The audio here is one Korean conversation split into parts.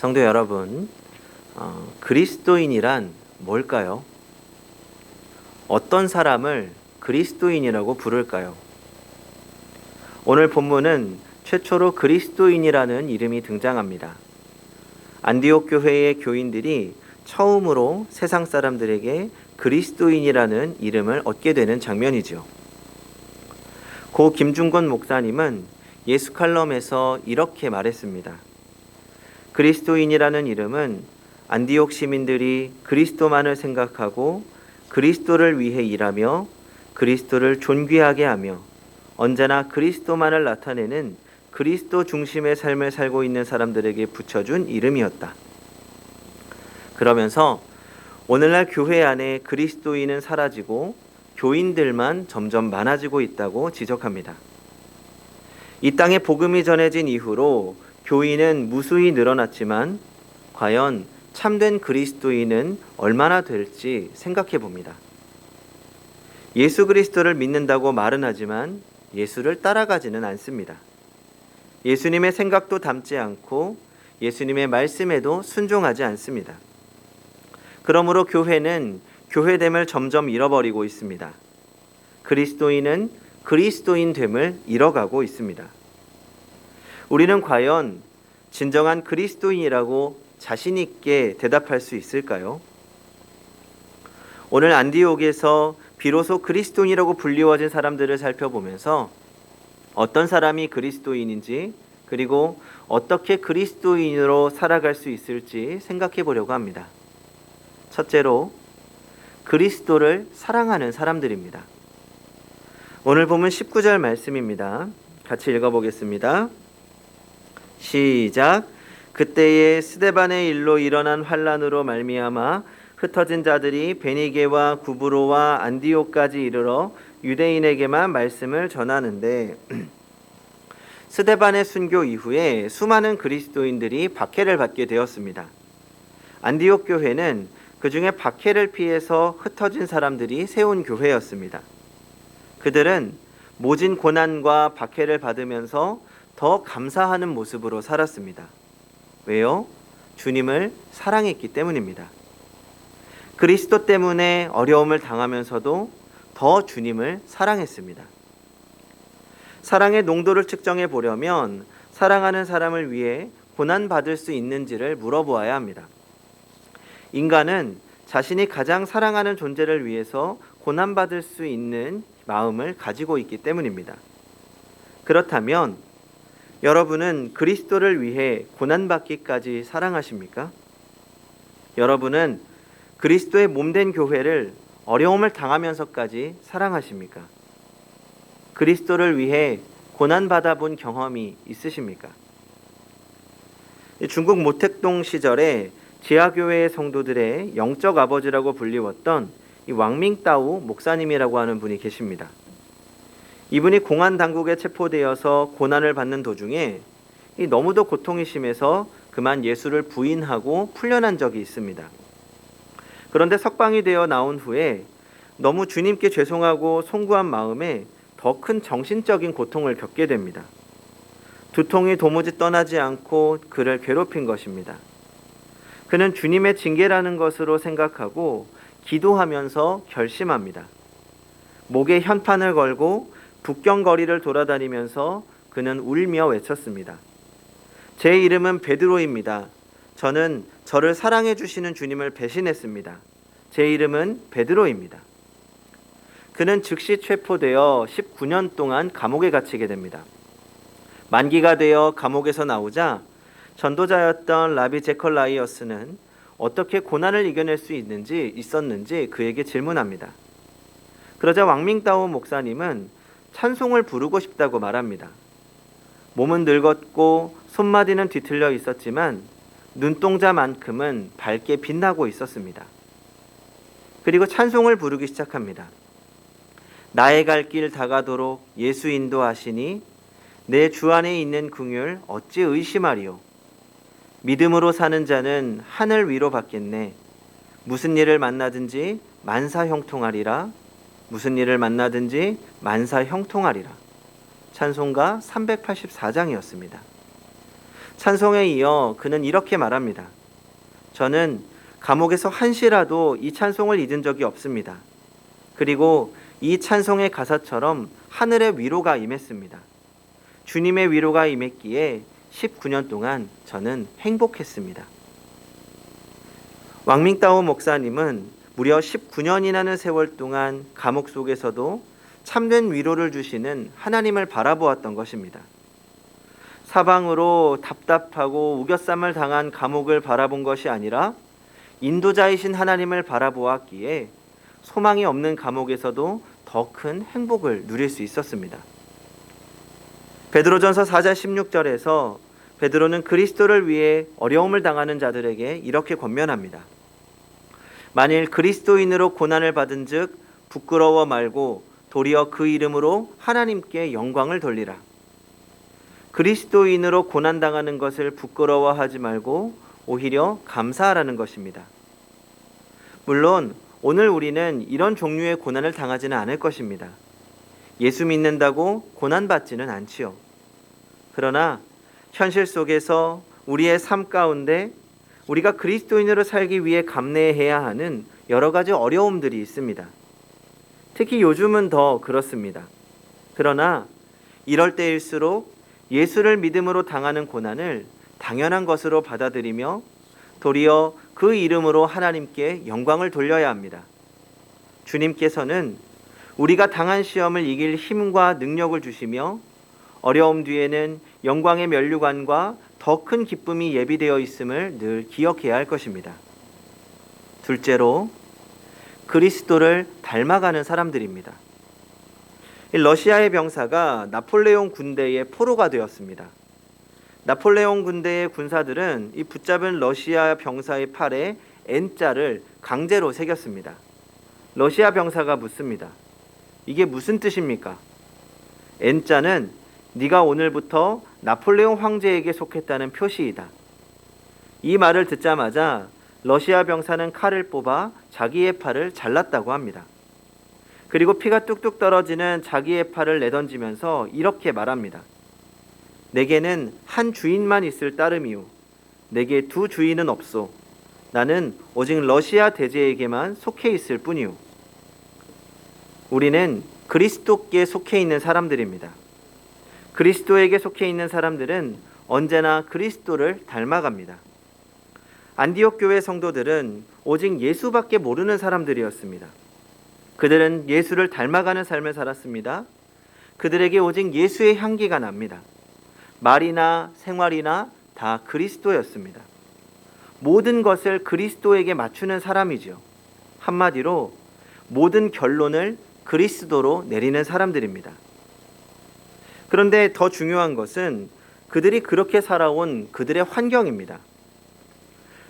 성도 여러분, 그리스도인이란 뭘까요? 어떤 사람을 그리스도인이라고 부를까요? 오늘 본문은 최초로 그리스도인이라는 이름이 등장합니다. 안디옥 교회의 교인들이 처음으로 세상 사람들에게 그리스도인이라는 이름을 얻게 되는 장면이죠. 고 김중권 목사님은 예수 칼럼에서 이렇게 말했습니다. 그리스도인이라는 이름은 안디옥 시민들이 그리스도만을 생각하고 그리스도를 위해 일하며 그리스도를 존귀하게 하며 언제나 그리스도만을 나타내는 그리스도 중심의 삶을 살고 있는 사람들에게 붙여준 이름이었다. 그러면서 오늘날 교회 안에 그리스도인은 사라지고 교인들만 점점 많아지고 있다고 지적합니다. 이 땅에 복음이 전해진 이후로 교인은 무수히 늘어났지만 과연 참된 그리스도인은 얼마나 될지 생각해 봅니다. 예수 그리스도를 믿는다고 말은 하지만 예수를 따라가지는 않습니다. 예수님의 생각도 담지 않고 예수님의 말씀에도 순종하지 않습니다. 그러므로 교회는 교회됨을 점점 잃어버리고 있습니다. 그리스도인은 그리스도인됨을 잃어가고 있습니다. 우리는 과연 진정한 그리스도인이라고 자신 있게 대답할 수 있을까요? 오늘 안디옥에서 비로소 그리스도인이라고 불리워진 사람들을 살펴보면서 어떤 사람이 그리스도인인지 그리고 어떻게 그리스도인으로 살아갈 수 있을지 생각해 보려고 합니다. 첫째로 그리스도를 사랑하는 사람들입니다. 오늘 보면 19절 말씀입니다. 같이 읽어보겠습니다. 시작. 그때에 스데반의 일로 일어난 환란으로 말미암아 흩어진 자들이 베니게와 구브로와 안디옥까지 이르러 유대인에게만 말씀을 전하는데 스데반의 순교 이후에 수많은 그리스도인들이 박해를 받게 되었습니다. 안디옥 교회는 그 중에 박해를 피해서 흩어진 사람들이 세운 교회였습니다. 그들은 모진 고난과 박해를 받으면서 더 감사하는 모습으로 살았습니다. 왜요? 주님을 사랑했기 때문입니다. 그리스도 때문에 어려움을 당하면서도 더 주님을 사랑했습니다. 사랑의 농도를 측정해 보려면 사랑하는 사람을 위해 고난받을 수 있는지를 물어보아야 합니다. 인간은 자신이 가장 사랑하는 존재를 위해서 고난받을 수 있는 마음을 가지고 있기 때문입니다. 그렇다면 여러분은 그리스도를 위해 고난받기까지 사랑하십니까? 여러분은 그리스도의 몸된 교회를 어려움을 당하면서까지 사랑하십니까? 그리스도를 위해 고난받아 본 경험이 있으십니까? 중국 모택동 시절에 지하교회의 성도들의 영적 아버지라고 불리웠던 왕밍따오 목사님이라고 하는 분이 계십니다. 이분이 공안 당국에 체포되어서 고난을 받는 도중에 너무도 고통이 심해서 그만 예수를 부인하고 풀려난 적이 있습니다. 그런데 석방이 되어 나온 후에 너무 주님께 죄송하고 송구한 마음에 더 큰 정신적인 고통을 겪게 됩니다. 두통이 도무지 떠나지 않고 그를 괴롭힌 것입니다. 그는 주님의 징계라는 것으로 생각하고 기도하면서 결심합니다. 목에 현판을 걸고 북경거리를 돌아다니면서 그는 울며 외쳤습니다. 제 이름은 베드로입니다. 저는 저를 사랑해 주시는 주님을 배신했습니다. 제 이름은 베드로입니다. 그는 즉시 체포되어 19년 동안 감옥에 갇히게 됩니다. 만기가 되어 감옥에서 나오자 전도자였던 라비 제컬라이어스는 어떻게 고난을 이겨낼 수 있었는지 그에게 질문합니다. 그러자 왕밍따오 목사님은 찬송을 부르고 싶다고 말합니다. 몸은 늙었고 손마디는 뒤틀려 있었지만 눈동자만큼은 밝게 빛나고 있었습니다. 그리고 찬송을 부르기 시작합니다. 나의 갈 길 다가도록 예수 인도하시니 내 주 안에 있는 긍휼 어찌 의심하리요. 믿음으로 사는 자는 하늘 위로 받겠네. 무슨 일을 만나든지 만사 형통하리라. 무슨 일을 만나든지 만사 형통하리라. 찬송가 384장이었습니다. 찬송에 이어 그는 이렇게 말합니다. 저는 감옥에서 한시라도 이 찬송을 잊은 적이 없습니다. 그리고 이 찬송의 가사처럼 하늘의 위로가 임했습니다. 주님의 위로가 임했기에 19년 동안 저는 행복했습니다. 왕밍따오 목사님은 무려 19년이라는 세월 동안 감옥 속에서도 참된 위로를 주시는 하나님을 바라보았던 것입니다. 사방으로 답답하고 우겨쌈을 당한 감옥을 바라본 것이 아니라 인도자이신 하나님을 바라보았기에 소망이 없는 감옥에서도 더 큰 행복을 누릴 수 있었습니다. 베드로전서 4장 16절에서 베드로는 그리스도를 위해 어려움을 당하는 자들에게 이렇게 권면합니다. 만일 그리스도인으로 고난을 받은 즉 부끄러워 말고 도리어 그 이름으로 하나님께 영광을 돌리라. 그리스도인으로 고난당하는 것을 부끄러워하지 말고 오히려 감사하라는 것입니다. 물론 오늘 우리는 이런 종류의 고난을 당하지는 않을 것입니다. 예수 믿는다고 고난받지는 않지요. 그러나 현실 속에서 우리의 삶 가운데 우리가 그리스도인으로 살기 위해 감내해야 하는 여러 가지 어려움들이 있습니다. 특히 요즘은 더 그렇습니다. 그러나 이럴 때일수록 예수를 믿음으로 당하는 고난을 당연한 것으로 받아들이며 도리어 그 이름으로 하나님께 영광을 돌려야 합니다. 주님께서는 우리가 당한 시험을 이길 힘과 능력을 주시며 어려움 뒤에는 영광의 면류관과 더 큰 기쁨이 예비되어 있음을 늘 기억해야 할 것입니다. 둘째로 그리스도를 닮아가는 사람들입니다. 러시아의 병사가 나폴레옹 군대의 포로가 되었습니다. 나폴레옹 군대의 군사들은 이 붙잡은 러시아 병사의 팔에 N자를 강제로 새겼습니다. 러시아 병사가 묻습니다. 이게 무슨 뜻입니까? N자는 네가 오늘부터 나폴레옹 황제에게 속했다는 표시이다. 이 말을 듣자마자 러시아 병사는 칼을 뽑아 자기의 팔을 잘랐다고 합니다. 그리고 피가 뚝뚝 떨어지는 자기의 팔을 내던지면서 이렇게 말합니다. 내게는 한 주인만 있을 따름이요 내게 두 주인은 없소. 나는 오직 러시아 대제에게만 속해 있을 뿐이요. 우리는 그리스도께 속해 있는 사람들입니다. 그리스도에게 속해 있는 사람들은 언제나 그리스도를 닮아갑니다. 안디옥 교회 성도들은 오직 예수밖에 모르는 사람들이었습니다. 그들은 예수를 닮아가는 삶을 살았습니다. 그들에게 오직 예수의 향기가 납니다. 말이나 생활이나 다 그리스도였습니다. 모든 것을 그리스도에게 맞추는 사람이죠. 한마디로 모든 결론을 그리스도로 내리는 사람들입니다. 그런데 더 중요한 것은 그들이 그렇게 살아온 그들의 환경입니다.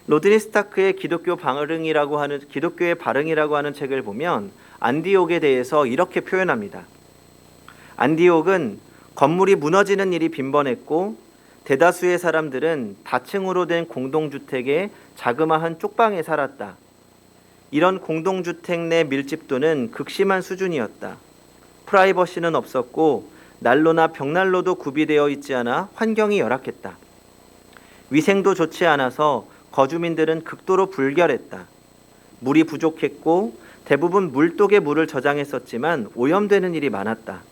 로드니 스타크의 기독교의 발흥이라고 하는 책을 보면 안디옥에 대해서 이렇게 표현합니다. 안디옥은 건물이 무너지는 일이 빈번했고 대다수의 사람들은 다층으로 된 공동주택의 자그마한 쪽방에 살았다. 이런 공동주택 내 밀집도는 극심한 수준이었다. 프라이버시는 없었고 난로나 벽난로도 구비되어 있지 않아 환경이 열악했다. 위생도 좋지 않아서 거주민들은 극도로 불결했다. 물이 부족했고 대부분 물독에 물을 저장했었지만 오염되는 일이 많았다.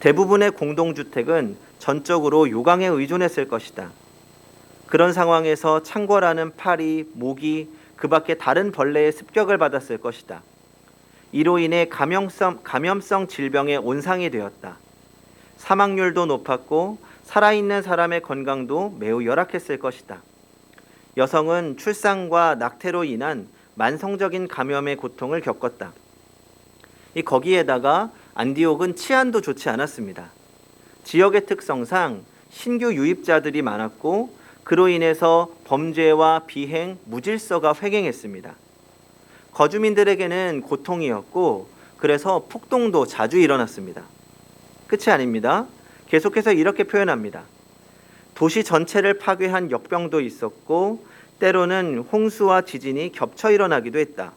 대부분의 공동주택은 전적으로 요강에 의존했을 것이다. 그런 상황에서 창궐하는 파리, 모기, 그 밖에 다른 벌레의 습격을 받았을 것이다. 이로 인해 감염성 질병의 온상이 되었다. 사망률도 높았고 살아있는 사람의 건강도 매우 열악했을 것이다. 여성은 출산과 낙태로 인한 만성적인 감염의 고통을 겪었다. 거기에다가 안디옥은 치안도 좋지 않았습니다. 지역의 특성상 신규 유입자들이 많았고 그로 인해서 범죄와 비행, 무질서가 횡행했습니다. 거주민들에게는 고통이었고 그래서 폭동도 자주 일어났습니다. 끝이 아닙니다. 계속해서 이렇게 표현합니다. 도시 전체를 파괴한 역병도 있었고 때로는 홍수와 지진이 겹쳐 일어나기도 했다.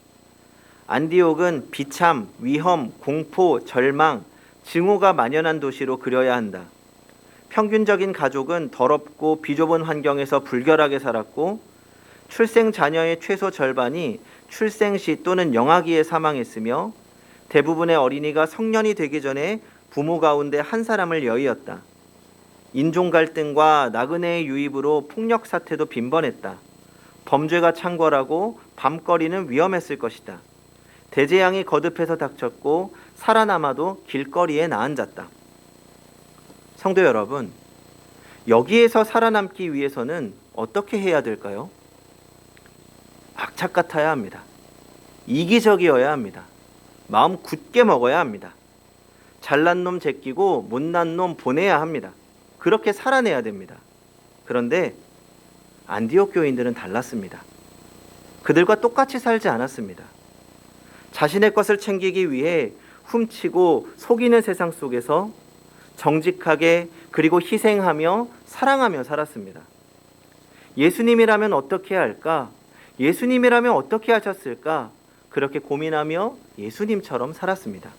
안디옥은 비참, 위험, 공포, 절망, 증오가 만연한 도시로 그려야 한다. 평균적인 가족은 더럽고 비좁은 환경에서 불결하게 살았고 출생 자녀의 최소 절반이 출생 시 또는 영아기에 사망했으며 대부분의 어린이가 성년이 되기 전에 부모 가운데 한 사람을 여의었다. 인종 갈등과 나그네의 유입으로 폭력 사태도 빈번했다. 범죄가 창궐하고 밤거리는 위험했을 것이다. 대재앙이 거듭해서 닥쳤고 살아남아도 길거리에 나앉았다. 성도 여러분, 여기에서 살아남기 위해서는 어떻게 해야 될까요? 악착 같아야 합니다. 이기적이어야 합니다. 마음 굳게 먹어야 합니다. 잘난 놈 제끼고 못난 놈 보내야 합니다. 그렇게 살아내야 됩니다. 그런데 안디옥 교인들은 달랐습니다. 그들과 똑같이 살지 않았습니다. 자신의 것을 챙기기 위해 훔치고 속이는 세상 속에서 정직하게 그리고 희생하며 사랑하며 살았습니다. 예수님이라면 어떻게 할까? 예수님이라면 어떻게 하셨을까? 그렇게 고민하며 예수님처럼 살았습니다.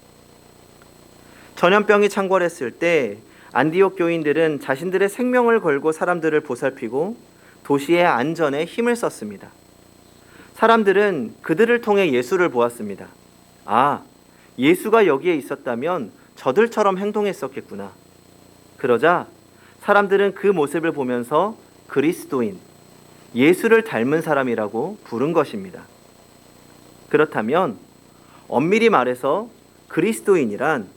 전염병이 창궐했을 때 안디옥 교인들은 자신들의 생명을 걸고 사람들을 보살피고 도시의 안전에 힘을 썼습니다. 사람들은 그들을 통해 예수를 보았습니다. 아, 예수가 여기에 있었다면 저들처럼 행동했었겠구나. 그러자 사람들은 그 모습을 보면서 그리스도인, 예수를 닮은 사람이라고 부른 것입니다. 그렇다면 엄밀히 말해서 그리스도인이란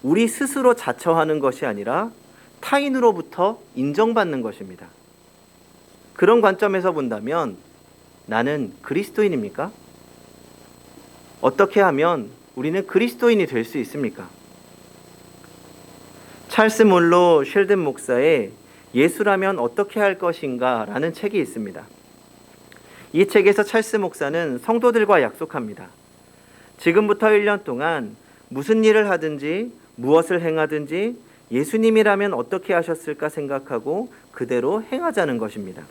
우리 스스로 자처하는 것이 아니라 타인으로부터 인정받는 것입니다. 그런 관점에서 본다면 나는 그리스도인입니까? 어떻게 하면 우리는 그리스도인이 될 수 있습니까? 찰스 몰로 쉘든 목사의 예수라면 어떻게 할 것인가 라는 책이 있습니다. 이 책에서 찰스 목사는 성도들과 약속합니다. 지금부터 1년 동안 무슨 일을 하든지 무엇을 행하든지 예수님이라면 어떻게 하셨을까 생각하고 그대로 행하자는 것입니다.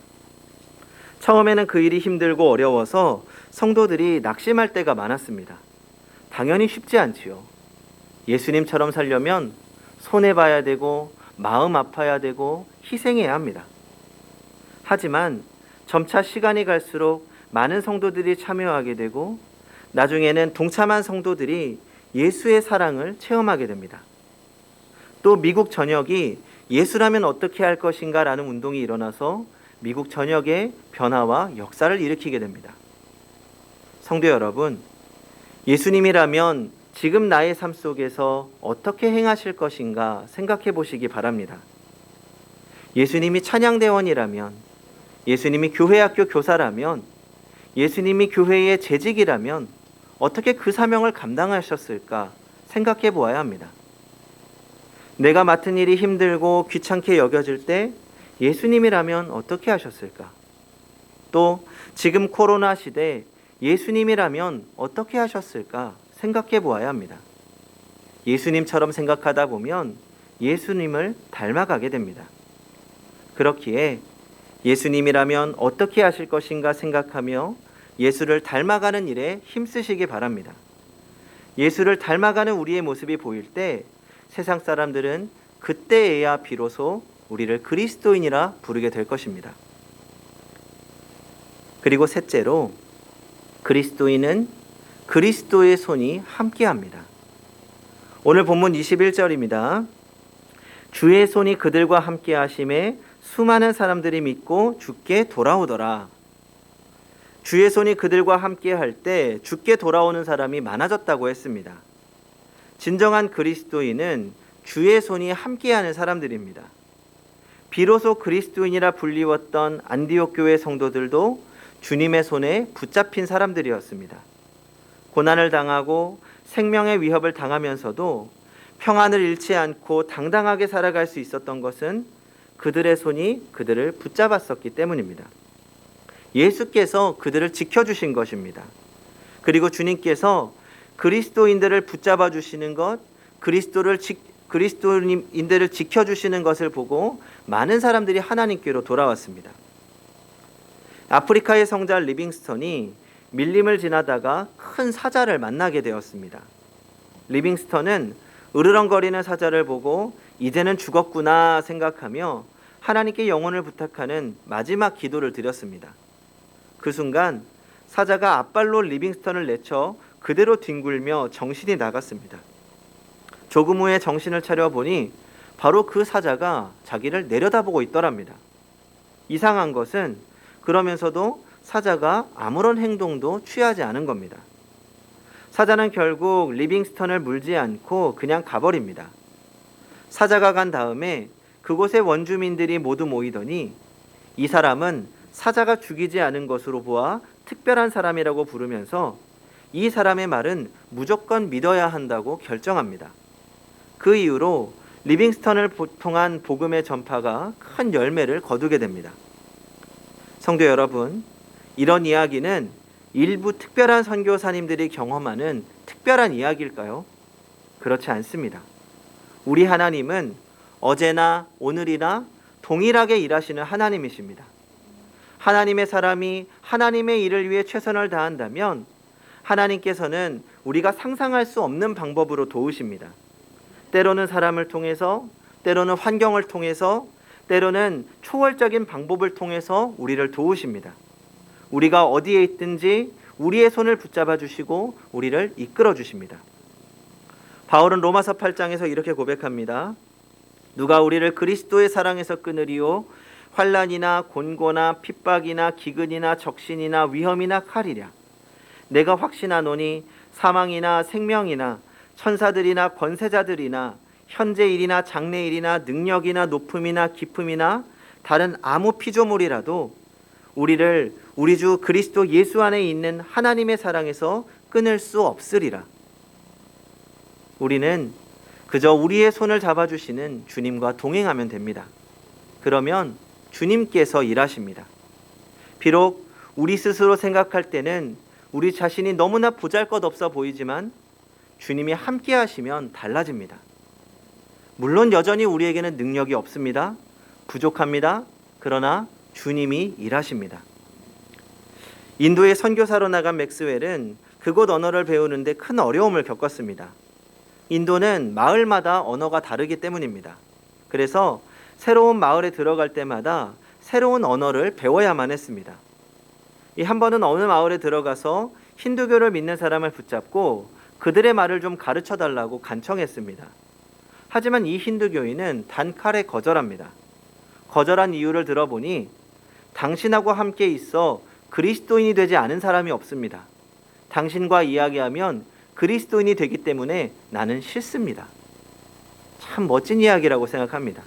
처음에는 그 일이 힘들고 어려워서 성도들이 낙심할 때가 많았습니다. 당연히 쉽지 않지요. 예수님처럼 살려면 손해봐야 되고 마음 아파야 되고 희생해야 합니다. 하지만 점차 시간이 갈수록 많은 성도들이 참여하게 되고 나중에는 동참한 성도들이 예수의 사랑을 체험하게 됩니다. 또 미국 전역이 예수라면 어떻게 할 것인가 라는 운동이 일어나서 미국 전역에 변화와 역사를 일으키게 됩니다. 성도 여러분, 예수님이라면 지금 나의 삶 속에서 어떻게 행하실 것인가 생각해 보시기 바랍니다. 예수님이 찬양대원이라면, 예수님이 교회학교 교사라면, 예수님이 교회의 재직이라면 어떻게 그 사명을 감당하셨을까 생각해 보아야 합니다. 내가 맡은 일이 힘들고 귀찮게 여겨질 때 예수님이라면 어떻게 하셨을까? 또 지금 코로나 시대 예수님이라면 어떻게 하셨을까 생각해 보아야 합니다. 예수님처럼 생각하다 보면 예수님을 닮아가게 됩니다. 그렇기에 예수님이라면 어떻게 하실 것인가 생각하며 예수를 닮아가는 일에 힘쓰시기 바랍니다. 예수를 닮아가는 우리의 모습이 보일 때 세상 사람들은 그때에야 비로소 우리를 그리스도인이라 부르게 될 것입니다. 그리고 셋째로 그리스도인은 그리스도의 손이 함께합니다. 오늘 본문 21절입니다. 주의 손이 그들과 함께 하심에 수많은 사람들이 믿고 주께 돌아오더라. 주의 손이 그들과 함께 할 때 주께 돌아오는 사람이 많아졌다고 했습니다. 진정한 그리스도인은 주의 손이 함께하는 사람들입니다. 비로소 그리스도인이라 불리웠던 안디옥 교회 성도들도 주님의 손에 붙잡힌 사람들이었습니다. 고난을 당하고 생명의 위협을 당하면서도 평안을 잃지 않고 당당하게 살아갈 수 있었던 것은 그들의 손이 그들을 붙잡았었기 때문입니다. 예수께서 그들을 지켜주신 것입니다. 그리고 주님께서 그리스도인들을 붙잡아 주시는 것, 그리스도인들을 지켜주시는 것을 보고 많은 사람들이 하나님께로 돌아왔습니다. 아프리카의 성자 리빙스턴이 밀림을 지나다가 큰 사자를 만나게 되었습니다. 리빙스턴은 으르렁거리는 사자를 보고 이제는 죽었구나 생각하며 하나님께 영혼을 부탁하는 마지막 기도를 드렸습니다. 그 순간 사자가 앞발로 리빙스턴을 내쳐 그대로 뒹굴며 정신이 나갔습니다. 조금 후에 정신을 차려보니 바로 그 사자가 자기를 내려다보고 있더랍니다. 이상한 것은 그러면서도 사자가 아무런 행동도 취하지 않은 겁니다. 사자는 결국 리빙스턴을 물지 않고 그냥 가버립니다. 사자가 간 다음에 그곳의 원주민들이 모두 모이더니 이 사람은 사자가 죽이지 않은 것으로 보아 특별한 사람이라고 부르면서 이 사람의 말은 무조건 믿어야 한다고 결정합니다. 그 이후로 리빙스턴을 통한 복음의 전파가 큰 열매를 거두게 됩니다. 성도 여러분, 이런 이야기는 일부 특별한 선교사님들이 경험하는 특별한 이야기일까요? 그렇지 않습니다. 우리 하나님은 어제나 오늘이나 동일하게 일하시는 하나님이십니다. 하나님의 사람이 하나님의 일을 위해 최선을 다한다면 하나님께서는 우리가 상상할 수 없는 방법으로 도우십니다. 때로는 사람을 통해서, 때로는 환경을 통해서, 때로는 초월적인 방법을 통해서 우리를 도우십니다. 우리가 어디에 있든지 우리의 손을 붙잡아 주시고 우리를 이끌어 주십니다. 바울은 로마서 8장에서 이렇게 고백합니다. 누가 우리를 그리스도의 사랑에서 끊으리요? 환난이나 곤고나 핍박이나 기근이나 적신이나 위험이나 칼이랴. 내가 확신하노니 사망이나 생명이나 천사들이나 권세자들이나 현재 일이나 장래 일이나 능력이나 높음이나 깊음이나 다른 아무 피조물이라도 우리를 우리 주 그리스도 예수 안에 있는 하나님의 사랑에서 끊을 수 없으리라. 우리는 그저 우리의 손을 잡아주시는 주님과 동행하면 됩니다. 그러면 주님께서 일하십니다. 비록 우리 스스로 생각할 때는 우리 자신이 너무나 보잘것없어 보이지만 주님이 함께 하시면 달라집니다. 물론 여전히 우리에게는 능력이 없습니다. 부족합니다. 그러나 주님이 일하십니다. 인도에 선교사로 나간 맥스웰은 그곳 언어를 배우는데 큰 어려움을 겪었습니다. 인도는 마을마다 언어가 다르기 때문입니다. 그래서 새로운 마을에 들어갈 때마다 새로운 언어를 배워야만 했습니다. 한 번은 어느 마을에 들어가서 힌두교를 믿는 사람을 붙잡고 그들의 말을 좀 가르쳐 달라고 간청했습니다. 하지만 이 힌두교인은 단칼에 거절합니다. 거절한 이유를 들어보니 당신하고 함께 있어 그리스도인이 되지 않은 사람이 없습니다. 당신과 이야기하면 그리스도인이 되기 때문에 나는 싫습니다. 참 멋진 이야기라고 생각합니다.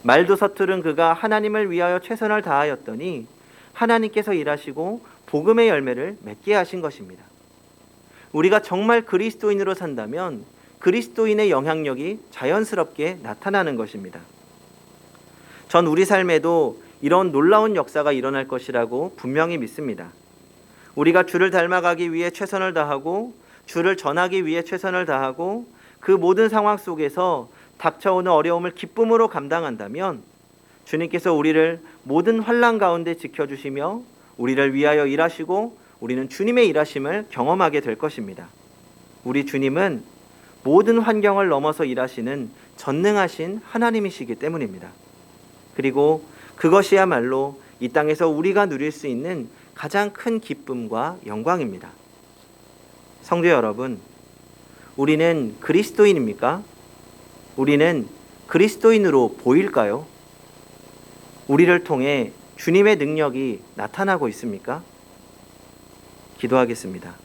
말도 서투른 그가 하나님을 위하여 최선을 다하였더니 하나님께서 일하시고 복음의 열매를 맺게 하신 것입니다. 우리가 정말 그리스도인으로 산다면 그리스도인의 영향력이 자연스럽게 나타나는 것입니다. 전 우리 삶에도 이런 놀라운 역사가 일어날 것이라고 분명히 믿습니다. 우리가 주를 닮아가기 위해 최선을 다하고 주를 전하기 위해 최선을 다하고 그 모든 상황 속에서 닥쳐오는 어려움을 기쁨으로 감당한다면 주님께서 우리를 모든 환난 가운데 지켜주시며 우리를 위하여 일하시고 우리는 주님의 일하심을 경험하게 될 것입니다. 우리 주님은 모든 환경을 넘어서 일하시는 전능하신 하나님이시기 때문입니다. 그리고 그것이야말로 이 땅에서 우리가 누릴 수 있는 가장 큰 기쁨과 영광입니다. 성도 여러분, 우리는 그리스도인입니까? 우리는 그리스도인으로 보일까요? 우리를 통해 주님의 능력이 나타나고 있습니까? 기도하겠습니다.